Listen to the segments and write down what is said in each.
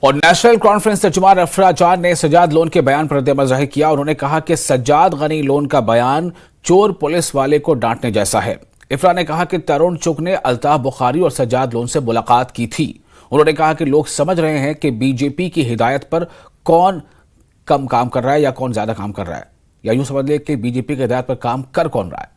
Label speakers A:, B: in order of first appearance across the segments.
A: और national conference तर्जुमान इफ्रा जान ने सज्जाद लोन के बयान पर रद्द-ए-अमल जाहिर किया। उन्होंने कहा कि सज्जाद गनी लोन का बयान चोर पुलिस वाले को डांटने जैसा है। इफ्रा ने कहा कि तरुण चुग ने अल्ताफ बुखारी और सज्जाद लोन से मुलाकात की थी। उन्होंने कहा कि लोग समझ रहे हैं कि बीजेपी की हिदायत पर कौन कम काम कर रहा है या कौन ज्यादा काम कर रहा है, या यूं समझ ले कि बीजेपी की हिदायत पर काम कर कौन रहा है।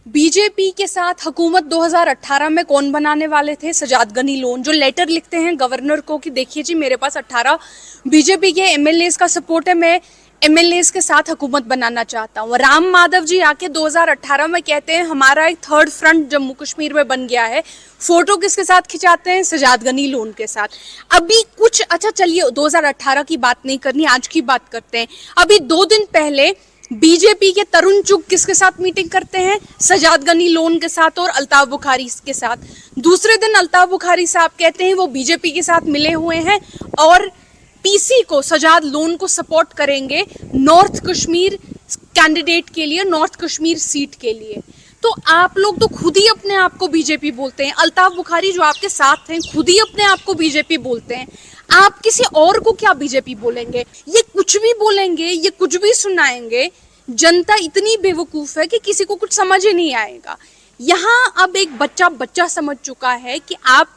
B: बीजेपी के साथ हुकूमत 2018 में कौन बनाने वाले थे? सज्जाद गनी लोन, जो लेटर लिखते हैं गवर्नर को कि देखिए जी मेरे पास 18 बीजेपी के एमएलएस का सपोर्ट है, मैं एमएलएस के साथ हुकूमत बनाना चाहता हूँ। राम माधव जी आके 2018 में कहते हैं हमारा एक थर्ड फ्रंट जम्मू कश्मीर में बन गया है। फोटो किसके साथ खिंचाते हैं? सज्जाद गनी लोन के साथ। अभी कुछ अच्छा चलिए 2018 की बात नहीं करनी, आज की बात करते हैं। अभी 2 दिन पहले बीजेपी के तरुण चुग किसके साथ मीटिंग करते हैं? सज्जाद गनी लोन के साथ और अल्ताफ बुखारी के साथ। दूसरे दिन अल्ताफ बुखारी साहब कहते हैं वो बीजेपी के साथ मिले हुए हैं और पीसी को, सज्जाद लोन को सपोर्ट करेंगे नॉर्थ कश्मीर कैंडिडेट के लिए, नॉर्थ कश्मीर सीट के लिए। तो आप लोग तो खुद ही अपने आप को बीजेपी बोलते हैं। अल्ताफ बुखारी जो आपके साथ हैं खुद ही अपने आप को बीजेपी बोलते हैं। आप किसी और को क्या बीजेपी बोलेंगे? ये कुछ भी बोलेंगे, ये कुछ भी सुनाएंगे। जनता इतनी बेवकूफ है कि किसी को कुछ समझ ही नहीं आएगा। यहाँ अब एक बच्चा समझ चुका है कि आप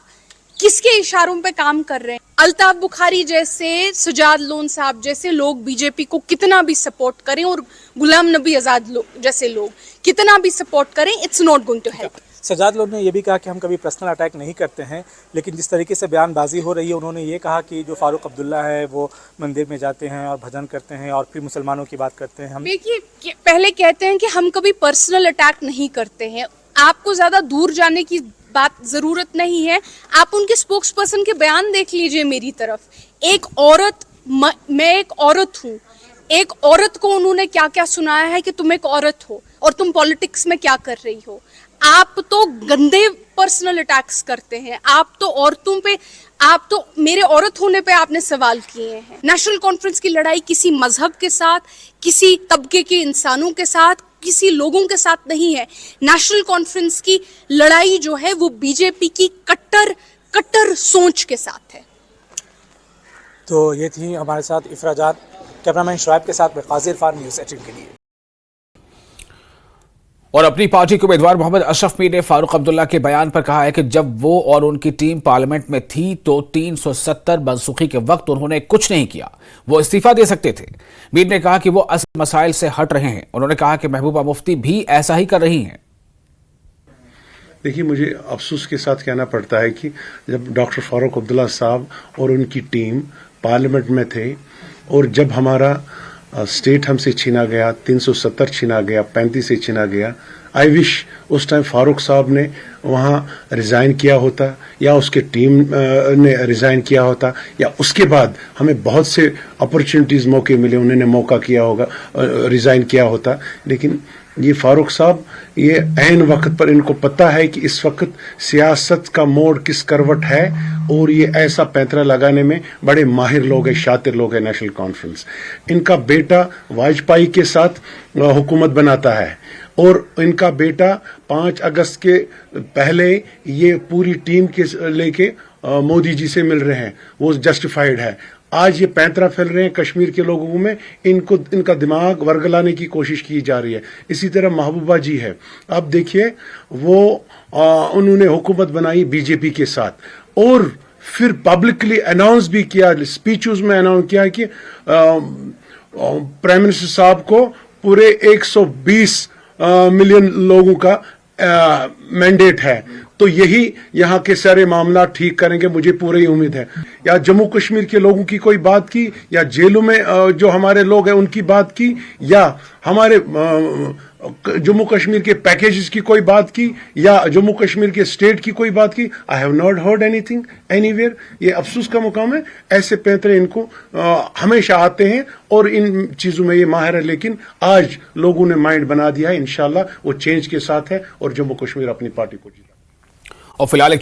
B: किसके इशारों पे काम कर रहे हैं। अल्ताफ बुखारी जैसे, सज्जाद लोन साहब जैसे लोग बीजेपी को कितना भी सपोर्ट करें और गुलाम नबी आजाद जैसे लोग कितना भी सपोर्ट करें, it's not going to help.
C: Sajjad Lone ने यह भी कहा कि हम कभी पर्सनल अटैक नहीं करते हैं, लेकिन जिस तरीके से बयानबाजी हो रही है, उन्होंने ये कहा कि जो फारूक अब्दुल्ला है वो मंदिर में जाते हैं और भजन करते हैं और फिर मुसलमानों की बात करते हैं। हम
B: देखिए, पहले कहते हैं कि हम कभी पर्सनल अटैक नहीं करते हैं। आपको ज्यादा दूर जाने की बात जरूरत नहीं है। आप उनके स्पोक्स पर्सन के बयान देख लीजिए मेरी तरफ। एक औरत, मैं एक औरत हूँ, एक औरत को उन्होंने क्या क्या सुनाया है कि तुम एक औरत हो और तुम पॉलिटिक्स में क्या कर रही हो। आप तो गंदे पर्सनल अटैक्स करते हैं। आप तो औरतों पे, आप तो मेरे औरत होने पे आपने सवाल किए हैं। नेशनल कॉन्फ्रेंस की लड़ाई किसी मजहब के साथ, किसी तबके के इंसानों के साथ, किसी लोगों के साथ नहीं है। नेशनल कॉन्फ्रेंस की लड़ाई जो है वो बीजेपी की कट्टर सोच के साथ है।
C: तो ये थी हमारे साथ इफ्रा जान। कैमरामैन शुआइब के साथ मैं काजिर फार, न्यूज़ 18 के लिए।
A: और अपनी पार्टी के उम्मीदवार मोहम्मद अशरफ मीर ने फारूक अब्दुल्ला के बयान पर कहा है कि जब वो और उनकी टीम पार्लियामेंट में थी तो 370 मनसूखी के वक्त उन्होंने कुछ नहीं किया, वो इस्तीफा दे सकते थे। मीर ने कहा कि वो असल मसाइल से हट रहे हैं। उन्होंने कहा कि महबूबा मुफ्ती भी ऐसा ही कर रही हैं।
D: देखिए, मुझे अफसोस के साथ कहना पड़ता है कि जब डॉक्टर फारूक अब्दुल्ला साहब और उनकी टीम पार्लियामेंट में थे और जब हमारा स्टेट हमसे छीना गया, 370 छीना गया, 35 से छीना गया, आई विश उस टाइम फारूक साहब ने वहाँ रिज़ाइन किया होता या उसके टीम ने रिज़ाइन किया होता, या उसके बाद हमें बहुत से अपॉर्चुनिटीज़ मौके मिले, उन्होंने मौका किया होगा, रिज़ाइन किया होता। लेकिन ये फारूक साहब, ये ऐन वक्त पर इनको पता है कि इस वक्त सियासत का मोड़ किस करवट है और ये ऐसा पैंतरा लगाने में बड़े माहिर लोग हैं, शातिर लोग हैं। नेशनल कॉन्फ्रेंस इनका बेटा वाजपेयी के साथ हुकूमत बनाता है और इनका बेटा 5 अगस्त के पहले ये पूरी टीम के लेके मोदी जी से मिल रहे हैं, वो जस्टिफाइड है। आज ये पैंतरा फैल रहे हैं कश्मीर के लोगों में, इनको इनका दिमाग वर्गलाने की कोशिश की जा रही है। इसी तरह महबूबा जी है, अब देखिए वो उन्होंने हुकूमत बनाई बीजेपी के साथ और फिर पब्लिकली अनाउंस भी किया, स्पीचेस में अनाउंस किया कि प्राइम मिनिस्टर साहब को पूरे 120 मिलियन लोगों का मैंडेट है, तो यही यहाँ के सारे मामला ठीक करेंगे, मुझे पूरी उम्मीद है। या जम्मू कश्मीर के लोगों की कोई बात की, या जेलों में जो हमारे लोग हैं उनकी बात की, या हमारे जम्मू कश्मीर के पैकेजेस की कोई बात की, या जम्मू कश्मीर के स्टेट की कोई बात की, I have not heard anything anywhere. ये अफसोस का मुकाम है। ऐसे पैंतरे इनको हमेशा आते हैं और इन चीजों में ये माहिर है, लेकिन आज लोगों ने माइंड बना दिया है। इंशाल्लाह वो चेंज के साथ है और जम्मू कश्मीर अपनी पार्टी को जीता।
A: और फिलहाल